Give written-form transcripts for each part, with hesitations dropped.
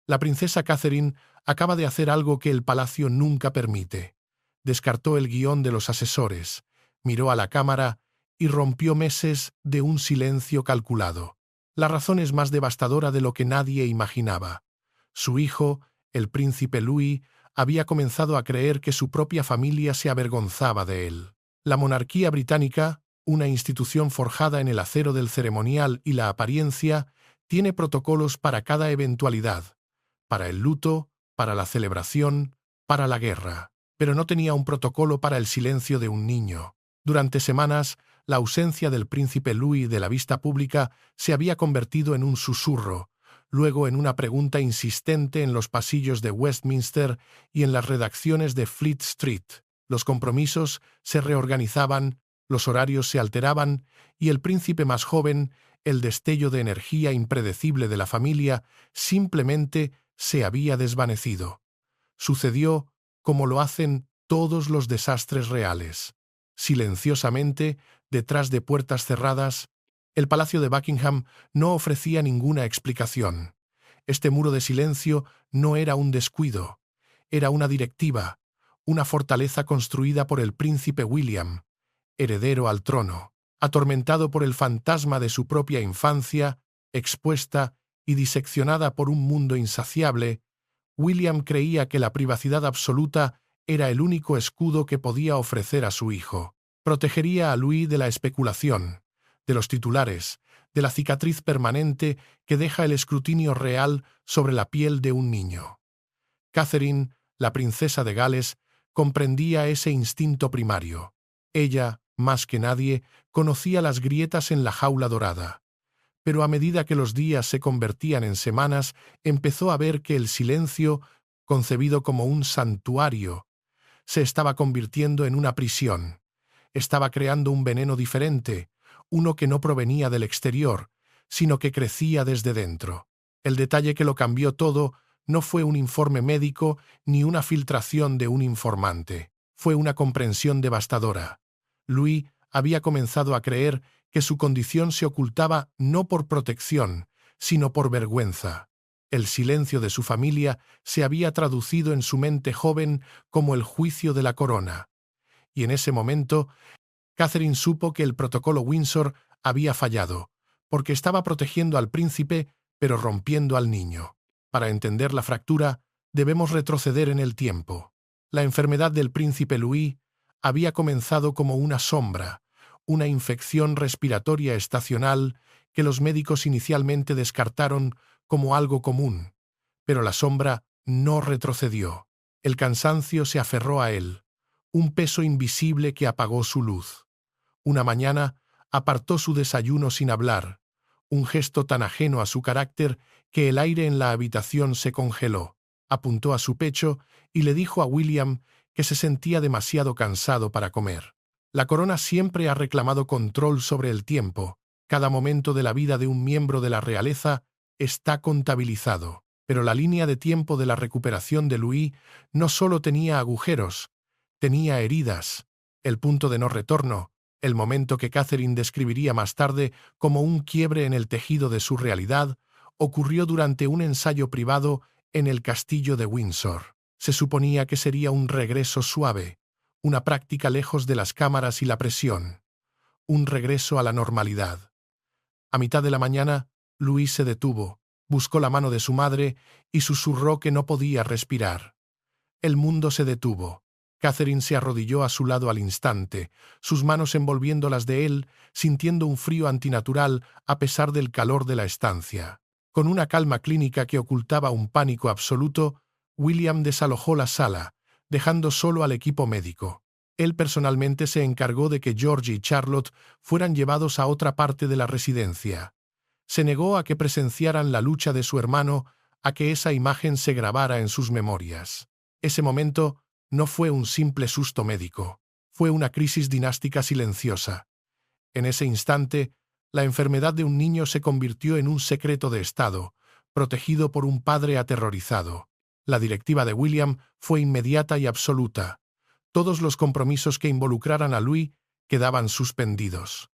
La princesa Catherine acaba de hacer algo que el palacio nunca permite. Descartó el guión de los asesores, miró a la cámara y rompió meses de un silencio calculado. La razón es más devastadora de lo que nadie imaginaba. Su hijo, el príncipe Louis, había comenzado a creer que su propia familia se avergonzaba de él. La monarquía británica, una institución forjada en el acero del ceremonial y la apariencia, tiene protocolos para cada eventualidad, para el luto, para la celebración, para la guerra, pero no tenía un protocolo para el silencio de un niño. Durante semanas, la ausencia del príncipe Louis de la vista pública se había convertido en un susurro, luego en una pregunta insistente en los pasillos de Westminster y en las redacciones de Fleet Street. Los compromisos se reorganizaban, los horarios se alteraban y el príncipe más joven, el destello de energía impredecible de la familia, simplemente se había desvanecido. Sucedió como lo hacen todos los desastres reales. Silenciosamente, detrás de puertas cerradas, el Palacio de Buckingham no ofrecía ninguna explicación. Este muro de silencio no era un descuido, era una directiva, una fortaleza construida por el príncipe William, heredero al trono, atormentado por el fantasma de su propia infancia, expuesta y diseccionada por un mundo insaciable. William creía que la privacidad absoluta era el único escudo que podía ofrecer a su hijo. Protegería a Louis de la especulación, de los titulares, de la cicatriz permanente que deja el escrutinio real sobre la piel de un niño. Catherine, la princesa de Gales, comprendía ese instinto primario. Ella, más que nadie, conocía las grietas en la jaula dorada. Pero a medida que los días se convertían en semanas, empezó a ver que el silencio, concebido como un santuario, se estaba convirtiendo en una prisión. Estaba creando un veneno diferente, uno que no provenía del exterior, sino que crecía desde dentro. El detalle que lo cambió todo no fue un informe médico ni una filtración de un informante. Fue una comprensión devastadora. Louis había comenzado a creer que su condición se ocultaba no por protección, sino por vergüenza. El silencio de su familia se había traducido en su mente joven como el juicio de la corona. Y en ese momento, Catherine supo que el protocolo Windsor había fallado, porque estaba protegiendo al príncipe, pero rompiendo al niño. Para entender la fractura, debemos retroceder en el tiempo. La enfermedad del príncipe Louis había comenzado como una sombra, una infección respiratoria estacional que los médicos inicialmente descartaron como algo común. Pero la sombra no retrocedió. El cansancio se aferró a él, un peso invisible que apagó su luz. Una mañana apartó su desayuno sin hablar, un gesto tan ajeno a su carácter que el aire en la habitación se congeló. Apuntó a su pecho y le dijo a William que se sentía demasiado cansado para comer. La corona siempre ha reclamado control sobre el tiempo. Cada momento de la vida de un miembro de la realeza está contabilizado. Pero la línea de tiempo de la recuperación de Louis no solo tenía agujeros, tenía heridas. El punto de no retorno, el momento que Catherine describiría más tarde como un quiebre en el tejido de su realidad, ocurrió durante un ensayo privado en el castillo de Windsor. Se suponía que sería un regreso suave, una práctica lejos de las cámaras y la presión, un regreso a la normalidad. A mitad de la mañana, Louis se detuvo, buscó la mano de su madre y susurró que no podía respirar. El mundo se detuvo. Catherine se arrodilló a su lado al instante, sus manos envolviendo las de él, sintiendo un frío antinatural a pesar del calor de la estancia. Con una calma clínica que ocultaba un pánico absoluto, William desalojó la sala, dejando solo al equipo médico. Él personalmente se encargó de que George y Charlotte fueran llevados a otra parte de la residencia. Se negó a que presenciaran la lucha de su hermano, a que esa imagen se grabara en sus memorias. Ese momento no fue un simple susto médico, fue una crisis dinástica silenciosa. En ese instante, la enfermedad de un niño se convirtió en un secreto de Estado, protegido por un padre aterrorizado. La directiva de William fue inmediata y absoluta. Todos los compromisos que involucraran a Louis quedaban suspendidos.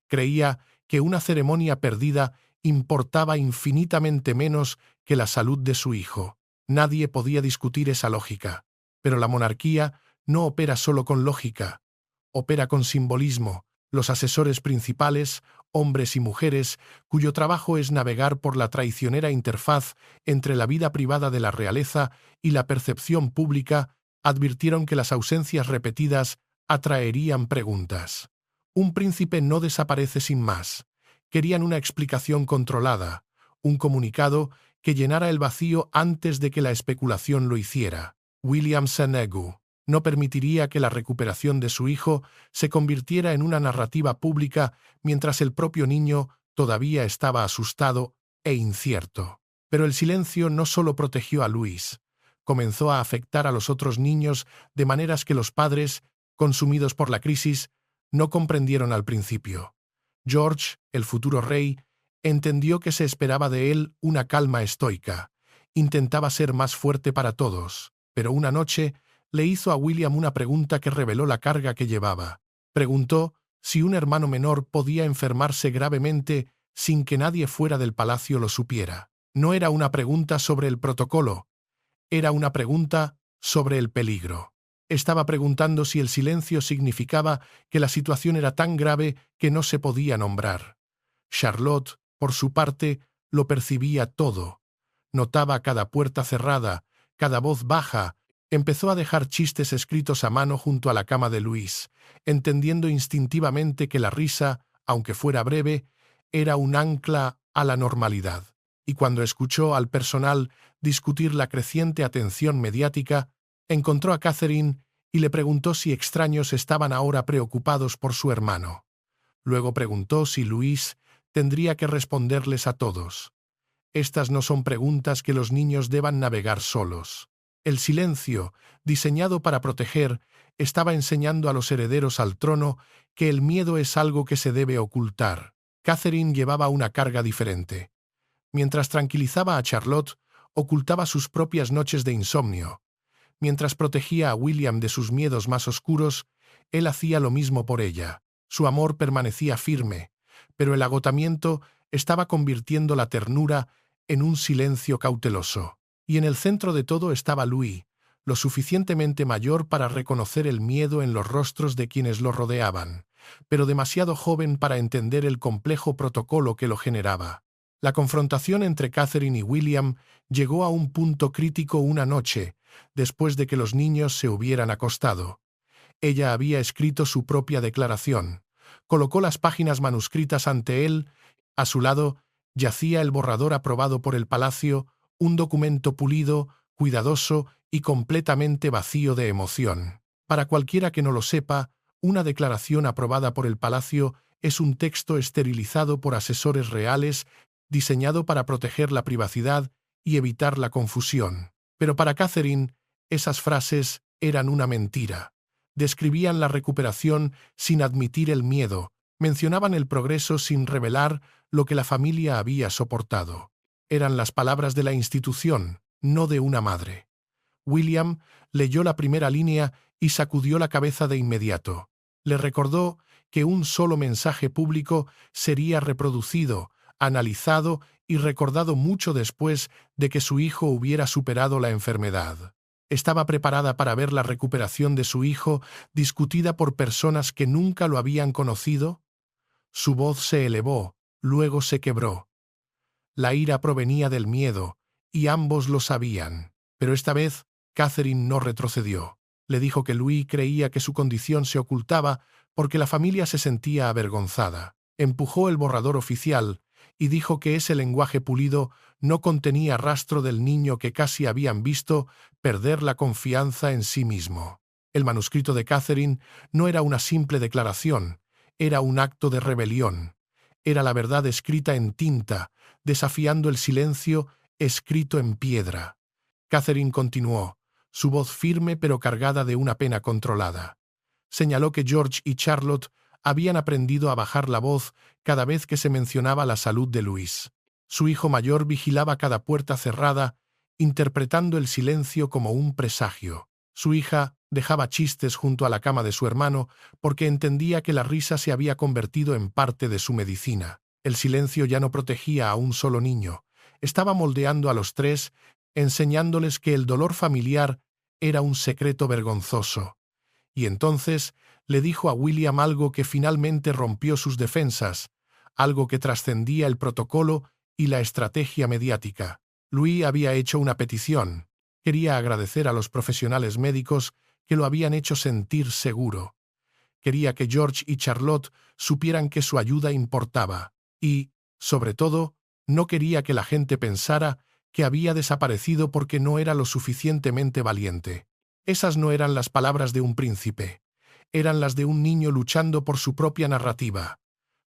Creía que una ceremonia perdida importaba infinitamente menos que la salud de su hijo. Nadie podía discutir esa lógica. Pero la monarquía no opera solo con lógica, opera con simbolismo. Los asesores principales, hombres y mujeres, cuyo trabajo es navegar por la traicionera interfaz entre la vida privada de la realeza y la percepción pública, advirtieron que las ausencias repetidas atraerían preguntas. Un príncipe no desaparece sin más. Querían una explicación controlada, un comunicado que llenara el vacío antes de que la especulación lo hiciera. William Senegu no permitiría que la recuperación de su hijo se convirtiera en una narrativa pública mientras el propio niño todavía estaba asustado e incierto. Pero el silencio no solo protegió a Luis, comenzó a afectar a los otros niños de maneras que los padres, consumidos por la crisis, no comprendieron al principio. George, el futuro rey, entendió que se esperaba de él una calma estoica. Intentaba ser más fuerte para todos, pero una noche le hizo a William una pregunta que reveló la carga que llevaba. Preguntó si un hermano menor podía enfermarse gravemente sin que nadie fuera del palacio lo supiera. No era una pregunta sobre el protocolo, era una pregunta sobre el peligro. Estaba preguntando si el silencio significaba que la situación era tan grave que no se podía nombrar. Charlotte, por su parte, lo percibía todo. Notaba cada puerta cerrada, cada voz baja. Empezó a dejar chistes escritos a mano junto a la cama de Luis, entendiendo instintivamente que la risa, aunque fuera breve, era un ancla a la normalidad. Y cuando escuchó al personal discutir la creciente atención mediática, encontró a Catherine y le preguntó si extraños estaban ahora preocupados por su hermano. Luego preguntó si Luis tendría que responderles a todos. Estas no son preguntas que los niños deban navegar solos. El silencio, diseñado para proteger, estaba enseñando a los herederos al trono que el miedo es algo que se debe ocultar. Catherine llevaba una carga diferente. Mientras tranquilizaba a Charlotte, ocultaba sus propias noches de insomnio. Mientras protegía a William de sus miedos más oscuros, él hacía lo mismo por ella. Su amor permanecía firme, pero el agotamiento estaba convirtiendo la ternura en un silencio cauteloso. Y en el centro de todo estaba Louis, lo suficientemente mayor para reconocer el miedo en los rostros de quienes lo rodeaban, pero demasiado joven para entender el complejo protocolo que lo generaba. La confrontación entre Catherine y William llegó a un punto crítico una noche, después de que los niños se hubieran acostado. Ella había escrito su propia declaración. Colocó las páginas manuscritas ante él. A su lado yacía el borrador aprobado por el palacio, un documento pulido, cuidadoso y completamente vacío de emoción. Para cualquiera que no lo sepa, una declaración aprobada por el palacio es un texto esterilizado por asesores reales, diseñado para proteger la privacidad y evitar la confusión. Pero para Catherine, esas frases eran una mentira. Describían la recuperación sin admitir el miedo, mencionaban el progreso sin revelar lo que la familia había soportado. Eran las palabras de la institución, no de una madre. William leyó la primera línea y sacudió la cabeza de inmediato. Le recordó que un solo mensaje público sería reproducido, analizado y recordado mucho después de que su hijo hubiera superado la enfermedad. Estaba preparada para ver la recuperación de su hijo discutida por personas que nunca lo habían conocido. Su voz se elevó, luego se quebró. La ira provenía del miedo, y ambos lo sabían. Pero esta vez, Catherine no retrocedió. Le dijo que Louis creía que su condición se ocultaba porque la familia se sentía avergonzada. Empujó el borrador oficial y dijo que ese lenguaje pulido no contenía rastro del niño que casi habían visto perder la confianza en sí mismo. El manuscrito de Catherine no era una simple declaración, era un acto de rebelión. Era la verdad escrita en tinta, desafiando el silencio escrito en piedra. Catherine continuó, su voz firme pero cargada de una pena controlada. Señaló que George y Charlotte habían aprendido a bajar la voz cada vez que se mencionaba la salud de Luis. Su hijo mayor vigilaba cada puerta cerrada, interpretando el silencio como un presagio. Su hija dejaba chistes junto a la cama de su hermano porque entendía que la risa se había convertido en parte de su medicina. El silencio ya no protegía a un solo niño. Estaba moldeando a los tres, enseñándoles que el dolor familiar era un secreto vergonzoso. Y entonces le dijo a William algo que finalmente rompió sus defensas, algo que trascendía el protocolo y la estrategia mediática. Louis había hecho una petición. Quería agradecer a los profesionales médicos que lo habían hecho sentir seguro. Quería que George y Charlotte supieran que su ayuda importaba. Y, sobre todo, no quería que la gente pensara que había desaparecido porque no era lo suficientemente valiente. Esas no eran las palabras de un príncipe. Eran las de un niño luchando por su propia narrativa.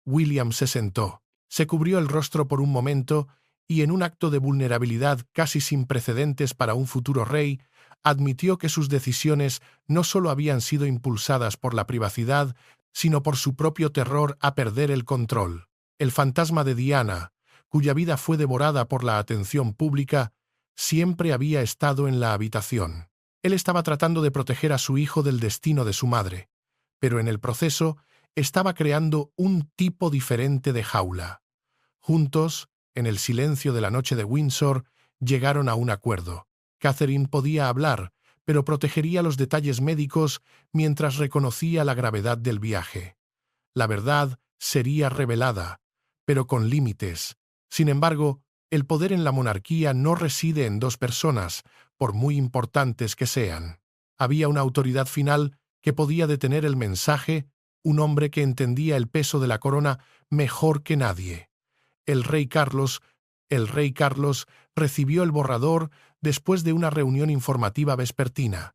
William se sentó. Se cubrió el rostro por un momento y, en un acto de vulnerabilidad casi sin precedentes para un futuro rey, admitió que sus decisiones no solo habían sido impulsadas por la privacidad, sino por su propio terror a perder el control. El fantasma de Diana, cuya vida fue devorada por la atención pública, siempre había estado en la habitación. Él estaba tratando de proteger a su hijo del destino de su madre, pero en el proceso estaba creando un tipo diferente de jaula. Juntos, en el silencio de la noche de Windsor, llegaron a un acuerdo. Catherine podía hablar, pero protegería los detalles médicos mientras reconocía la gravedad del viaje. La verdad sería revelada, pero con límites. Sin embargo, el poder en la monarquía no reside en dos personas, por muy importantes que sean. Había una autoridad final que podía detener el mensaje, un hombre que entendía el peso de la corona mejor que nadie. El rey Carlos recibió el borrador después de una reunión informativa vespertina.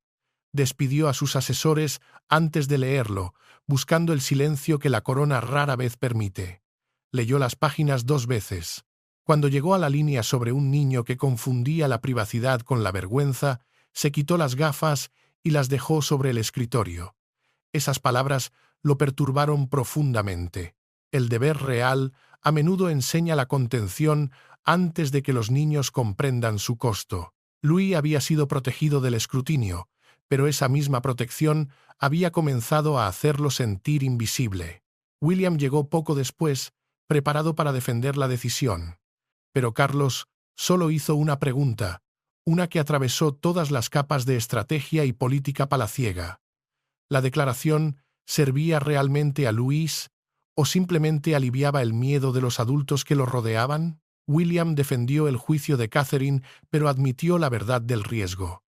Despidió a sus asesores antes de leerlo, buscando el silencio que la corona rara vez permite. Leyó las páginas 2 veces. Cuando llegó a la línea sobre un niño que confundía la privacidad con la vergüenza, se quitó las gafas y las dejó sobre el escritorio. Esas palabras lo perturbaron profundamente. El deber real a menudo enseña la contención antes de que los niños comprendan su costo. Louis había sido protegido del escrutinio, pero esa misma protección había comenzado a hacerlo sentir invisible. William llegó poco después, preparado para defender la decisión. Pero Carlos solo hizo una pregunta, una que atravesó todas las capas de estrategia y política palaciega. ¿La declaración servía realmente a Louis o simplemente aliviaba el miedo de los adultos que lo rodeaban? William defendió el juicio de Catherine, pero admitió la verdad del riesgo.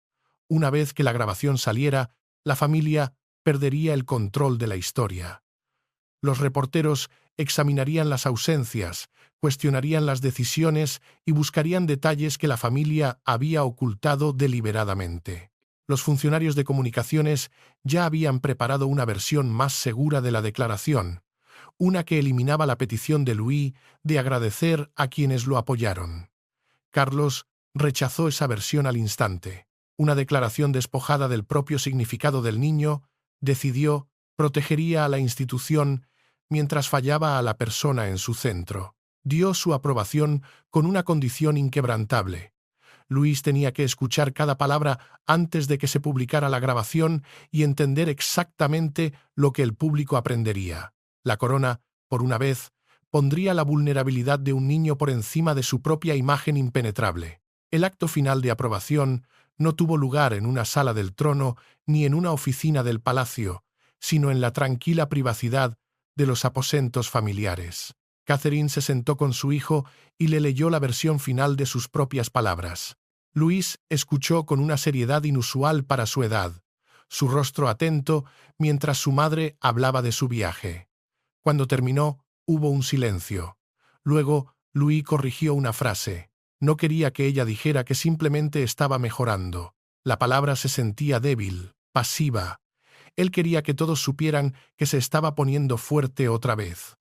Una vez que la grabación saliera, la familia perdería el control de la historia. Los reporteros examinarían las ausencias, cuestionarían las decisiones y buscarían detalles que la familia había ocultado deliberadamente. Los funcionarios de comunicaciones ya habían preparado una versión más segura de la declaración, una que eliminaba la petición de Louis de agradecer a quienes lo apoyaron. Carlos rechazó esa versión al instante. Una declaración despojada del propio significado del niño, decidió, protegería a la institución mientras fallaba a la persona en su centro. Dio su aprobación con una condición inquebrantable. Louis tenía que escuchar cada palabra antes de que se publicara la grabación y entender exactamente lo que el público aprendería. La corona, por una vez, pondría la vulnerabilidad de un niño por encima de su propia imagen impenetrable. El acto final de aprobación no tuvo lugar en una sala del trono ni en una oficina del palacio, sino en la tranquila privacidad de los aposentos familiares. Catherine se sentó con su hijo y le leyó la versión final de sus propias palabras. Louis escuchó con una seriedad inusual para su edad, su rostro atento mientras su madre hablaba de su viaje. Cuando terminó, hubo un silencio. Luego, Louis corrigió una frase. No quería que ella dijera que simplemente estaba mejorando. La palabra se sentía débil, pasiva. Él quería que todos supieran que se estaba poniendo fuerte otra vez.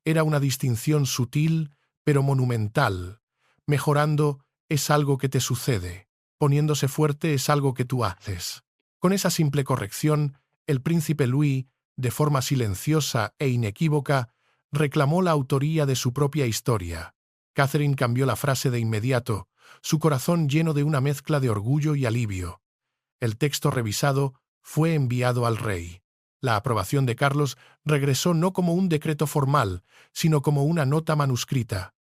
Era una distinción sutil, pero monumental. Mejorando es algo que te sucede. Poniéndose fuerte es algo que tú haces. Con esa simple corrección, el príncipe Louis, de forma silenciosa e inequívoca, reclamó la autoría de su propia historia. Catherine cambió la frase de inmediato, su corazón lleno de una mezcla de orgullo y alivio. El texto revisado fue enviado al rey. La aprobación de Carlos regresó no como un decreto formal, sino como una nota manuscrita.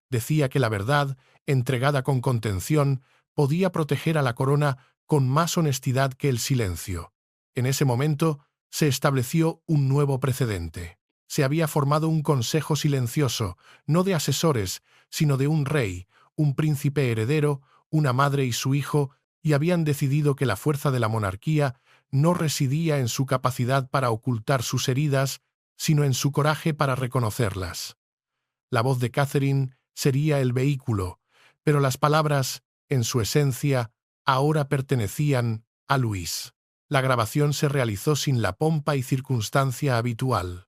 Decía que la verdad, entregada con contención, podía proteger a la corona con más honestidad que el silencio. En ese momento se estableció un nuevo precedente. Se había formado un consejo silencioso, no de asesores, sino de un rey, un príncipe heredero, una madre y su hijo, y habían decidido que la fuerza de la monarquía no residía en su capacidad para ocultar sus heridas, sino en su coraje para reconocerlas. La voz de Catherine sería el vehículo, pero las palabras, en su esencia, ahora pertenecían a Luis. La grabación se realizó sin la pompa y circunstancia habitual.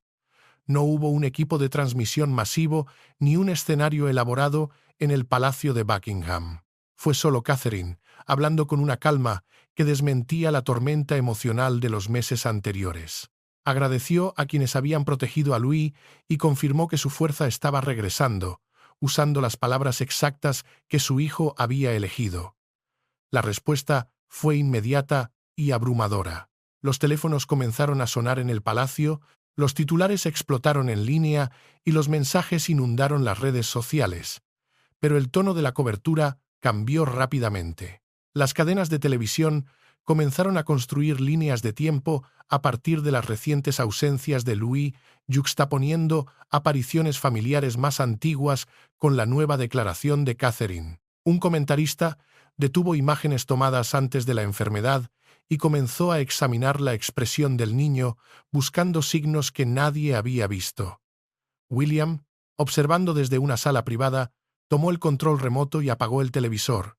No hubo un equipo de transmisión masivo ni un escenario elaborado en el Palacio de Buckingham. Fue solo Catherine, hablando con una calma que desmentía la tormenta emocional de los meses anteriores. Agradeció a quienes habían protegido a Louis y confirmó que su fuerza estaba regresando, usando las palabras exactas que su hijo había elegido. La respuesta fue inmediata y abrumadora. Los teléfonos comenzaron a sonar en el palacio, los titulares explotaron en línea y los mensajes inundaron las redes sociales. Pero el tono de la cobertura cambió rápidamente. Las cadenas de televisión comenzaron a construir líneas de tiempo a partir de las recientes ausencias de Louis, yuxtaponiendo apariciones familiares más antiguas con la nueva declaración de Catherine. Un comentarista detuvo imágenes tomadas antes de la enfermedad y comenzó a examinar la expresión del niño, buscando signos que nadie había visto. William, observando desde una sala privada, tomó el control remoto y apagó el televisor.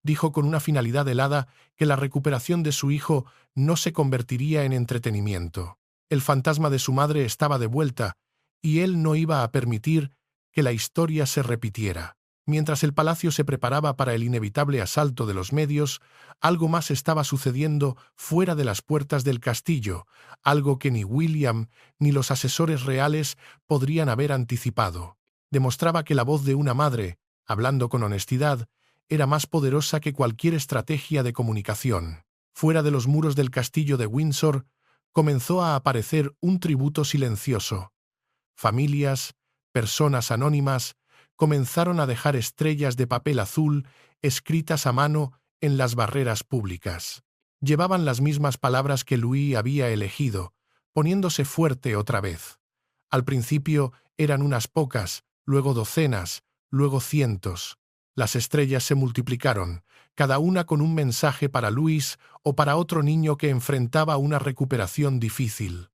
Dijo con una finalidad helada que la recuperación de su hijo no se convertiría en entretenimiento. El fantasma de su madre estaba de vuelta, y él no iba a permitir que la historia se repitiera. Mientras el palacio se preparaba para el inevitable asalto de los medios, algo más estaba sucediendo fuera de las puertas del castillo, algo que ni William ni los asesores reales podrían haber anticipado. Demostraba que la voz de una madre, hablando con honestidad, era más poderosa que cualquier estrategia de comunicación. Fuera de los muros del castillo de Windsor, comenzó a aparecer un tributo silencioso. Familias, personas anónimas, comenzaron a dejar estrellas de papel azul escritas a mano en las barreras públicas. Llevaban las mismas palabras que Louis había elegido, poniéndose fuerte otra vez. Al principio eran unas pocas, luego docenas, luego cientos. Las estrellas se multiplicaron, cada una con un mensaje para Louis o para otro niño que enfrentaba una recuperación difícil.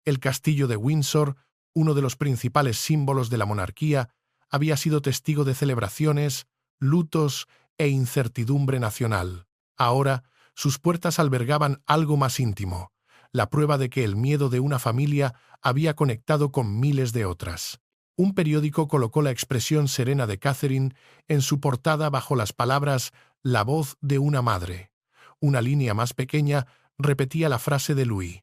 El castillo de Windsor, uno de los principales símbolos de la monarquía, había sido testigo de celebraciones, lutos e incertidumbre nacional. Ahora, sus puertas albergaban algo más íntimo, la prueba de que el miedo de una familia había conectado con miles de otras. Un periódico colocó la expresión serena de Catherine en su portada bajo las palabras «La voz de una madre». Una línea más pequeña repetía la frase de Louis.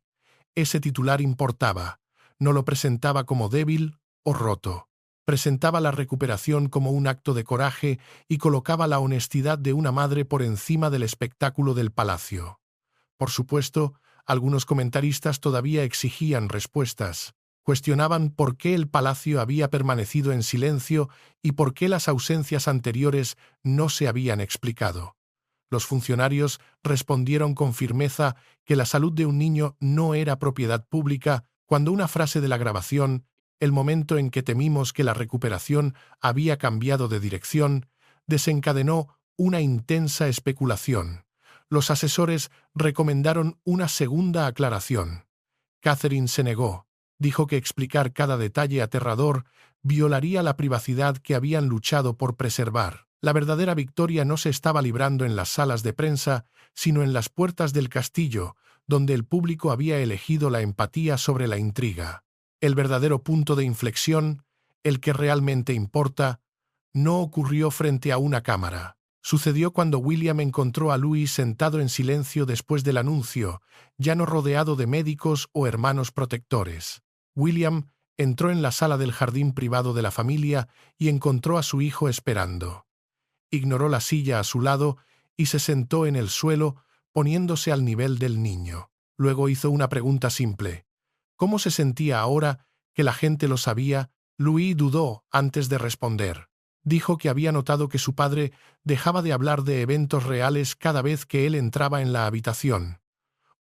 Ese titular importaba, no lo presentaba como débil o roto. Presentaba la recuperación como un acto de coraje y colocaba la honestidad de una madre por encima del espectáculo del palacio. Por supuesto, algunos comentaristas todavía exigían respuestas. Cuestionaban por qué el palacio había permanecido en silencio y por qué las ausencias anteriores no se habían explicado. Los funcionarios respondieron con firmeza que la salud de un niño no era propiedad pública cuando una frase de la grabación, el momento en que temimos que la recuperación había cambiado de dirección, desencadenó una intensa especulación. Los asesores recomendaron una segunda aclaración. Catherine se negó. Dijo que explicar cada detalle aterrador violaría la privacidad que habían luchado por preservar. La verdadera victoria no se estaba librando en las salas de prensa, sino en las puertas del castillo, donde el público había elegido la empatía sobre la intriga. El verdadero punto de inflexión, el que realmente importa, no ocurrió frente a una cámara. Sucedió cuando William encontró a Louis sentado en silencio después del anuncio, ya no rodeado de médicos o hermanos protectores. William entró en la sala del jardín privado de la familia y encontró a su hijo esperando. Ignoró la silla a su lado y se sentó en el suelo, poniéndose al nivel del niño. Luego hizo una pregunta simple. ¿Cómo se sentía ahora que la gente lo sabía? Louis dudó antes de responder. Dijo que había notado que su padre dejaba de hablar de eventos reales cada vez que él entraba en la habitación.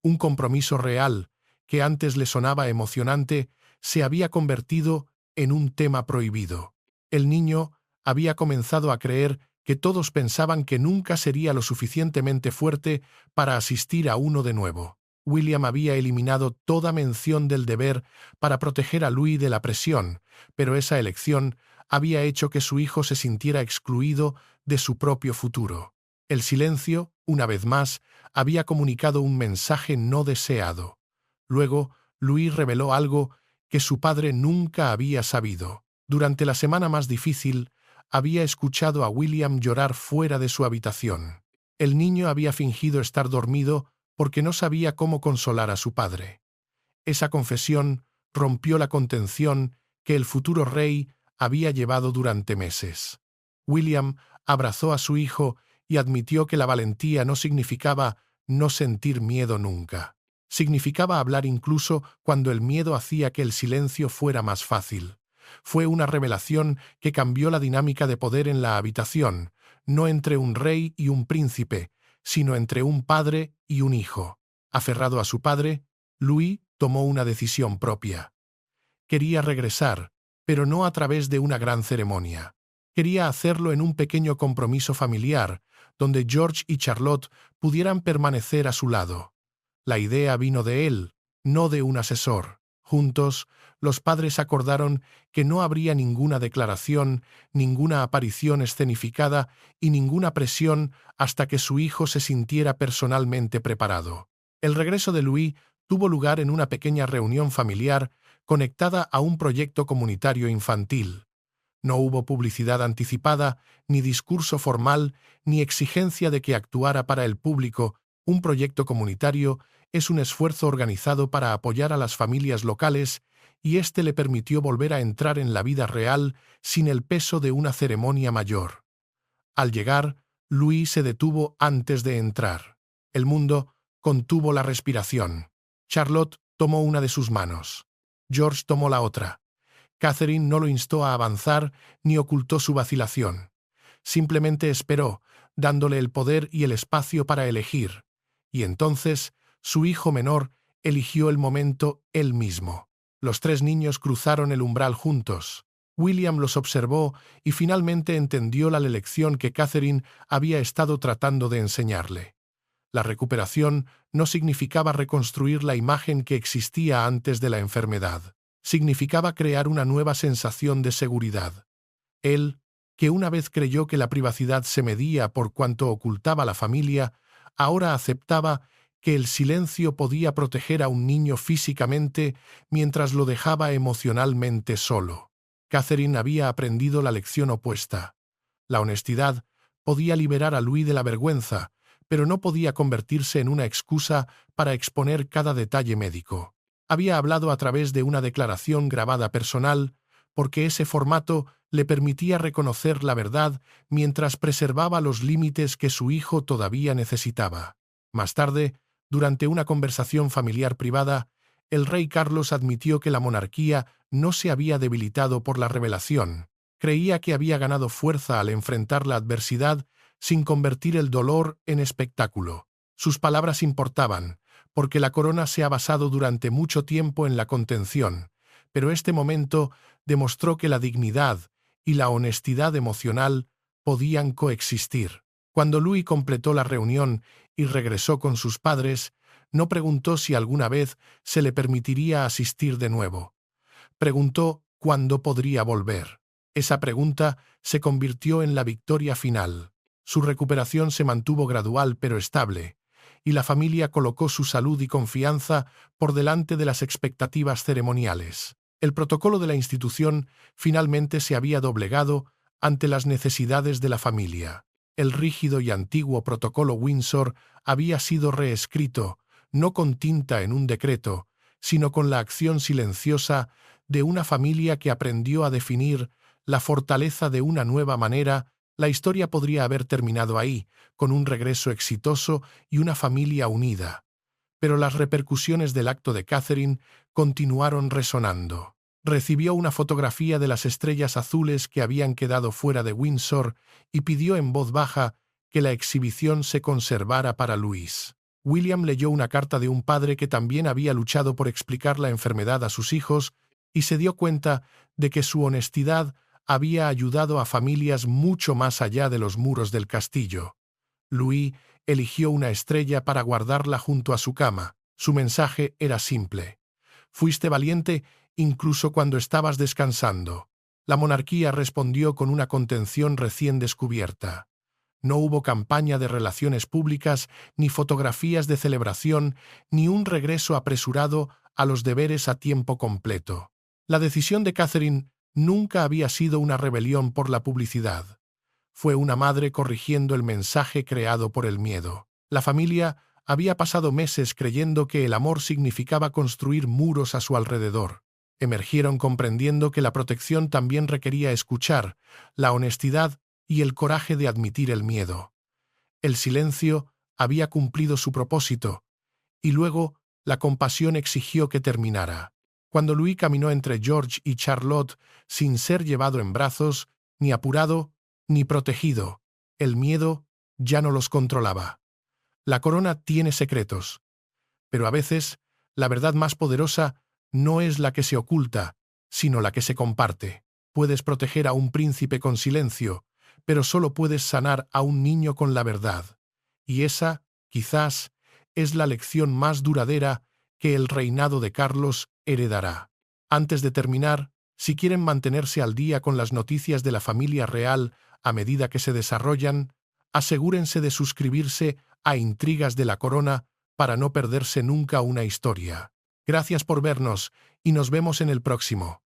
Un compromiso real, que antes le sonaba emocionante, se había convertido en un tema prohibido. El niño había comenzado a creer que todos pensaban que nunca sería lo suficientemente fuerte para asistir a uno de nuevo. William había eliminado toda mención del deber para proteger a Louis de la presión, pero esa elección había hecho que su hijo se sintiera excluido de su propio futuro. El silencio, una vez más, había comunicado un mensaje no deseado. Luego, Louis reveló algo que su padre nunca había sabido. Durante la semana más difícil, había escuchado a William llorar fuera de su habitación. El niño había fingido estar dormido porque no sabía cómo consolar a su padre. Esa confesión rompió la contención que el futuro rey había llevado durante meses. William abrazó a su hijo y admitió que la valentía no significaba no sentir miedo nunca. Significaba hablar incluso cuando el miedo hacía que el silencio fuera más fácil. Fue una revelación que cambió la dinámica de poder en la habitación, no entre un rey y un príncipe, sino entre un padre y un hijo. Aferrado a su padre, Louis tomó una decisión propia. Quería regresar, pero no a través de una gran ceremonia. Quería hacerlo en un pequeño compromiso familiar, donde George y Charlotte pudieran permanecer a su lado. La idea vino de él, no de un asesor. Juntos, los padres acordaron que no habría ninguna declaración, ninguna aparición escenificada y ninguna presión hasta que su hijo se sintiera personalmente preparado. El regreso de Louis tuvo lugar en una pequeña reunión familiar conectada a un proyecto comunitario infantil. No hubo publicidad anticipada, ni discurso formal, ni exigencia de que actuara para el público. Un proyecto comunitario es un esfuerzo organizado para apoyar a las familias locales y este le permitió volver a entrar en la vida real sin el peso de una ceremonia mayor. Al llegar, Louis se detuvo antes de entrar. El mundo contuvo la respiración. Charlotte tomó una de sus manos. George tomó la otra. Catherine no lo instó a avanzar ni ocultó su vacilación. Simplemente esperó, dándole el poder y el espacio para elegir. Y entonces, su hijo menor eligió el momento él mismo. Los tres niños cruzaron el umbral juntos. William los observó y finalmente entendió la lección que Catherine había estado tratando de enseñarle. La recuperación no significaba reconstruir la imagen que existía antes de la enfermedad. Significaba crear una nueva sensación de seguridad. Él, que una vez creyó que la privacidad se medía por cuanto ocultaba la familia, ahora aceptaba que el silencio podía proteger a un niño físicamente mientras lo dejaba emocionalmente solo. Catherine había aprendido la lección opuesta. La honestidad podía liberar a Louis de la vergüenza, pero no podía convertirse en una excusa para exponer cada detalle médico. Había hablado a través de una declaración grabada personal, porque ese formato le permitía reconocer la verdad mientras preservaba los límites que su hijo todavía necesitaba. Más tarde, durante una conversación familiar privada, el rey Carlos admitió que la monarquía no se había debilitado por la revelación. Creía que había ganado fuerza al enfrentar la adversidad sin convertir el dolor en espectáculo. Sus palabras importaban, porque la corona se ha basado durante mucho tiempo en la contención, pero este momento demostró que la dignidad y la honestidad emocional podían coexistir. Cuando Louis completó la reunión y regresó con sus padres, no preguntó si alguna vez se le permitiría asistir de nuevo. Preguntó cuándo podría volver. Esa pregunta se convirtió en la victoria final. Su recuperación se mantuvo gradual pero estable, y la familia colocó su salud y confianza por delante de las expectativas ceremoniales. El protocolo de la institución finalmente se había doblegado ante las necesidades de la familia. El rígido y antiguo protocolo Windsor había sido reescrito, no con tinta en un decreto, sino con la acción silenciosa de una familia que aprendió a definir la fortaleza de una nueva manera. La historia podría haber terminado ahí, con un regreso exitoso y una familia unida. pero las repercusiones del acto de Catherine continuaron resonando. Recibió una fotografía de las estrellas azules que habían quedado fuera de Windsor y pidió en voz baja que la exhibición se conservara para Louis. William leyó una carta de un padre que también había luchado por explicar la enfermedad a sus hijos y se dio cuenta de que su honestidad había ayudado a familias mucho más allá de los muros del castillo. Louis eligió una estrella para guardarla junto a su cama. Su mensaje era simple. Fuiste valiente incluso cuando estabas descansando. La monarquía respondió con una contención recién descubierta. No hubo campaña de relaciones públicas, ni fotografías de celebración, ni un regreso apresurado a los deberes a tiempo completo. La decisión de Catherine nunca había sido una rebelión por la publicidad. Fue una madre corrigiendo el mensaje creado por el miedo. La familia había pasado meses creyendo que el amor significaba construir muros a su alrededor. Emergieron comprendiendo que la protección también requería escuchar, la honestidad y el coraje de admitir el miedo. El silencio había cumplido su propósito, y luego la compasión exigió que terminara. Cuando Louis caminó entre George y Charlotte sin ser llevado en brazos, ni apurado, ni protegido, el miedo ya no los controlaba. La corona tiene secretos, pero a veces la verdad más poderosa no es la que se oculta, sino la que se comparte. Puedes proteger a un príncipe con silencio, pero solo puedes sanar a un niño con la verdad. Y esa, quizás, es la lección más duradera que el reinado de Carlos heredará. Antes de terminar, si quieren mantenerse al día con las noticias de la familia real a medida que se desarrollan, asegúrense de suscribirse a Intrigas de la Corona para no perderse nunca una historia. Gracias por vernos y nos vemos en el próximo.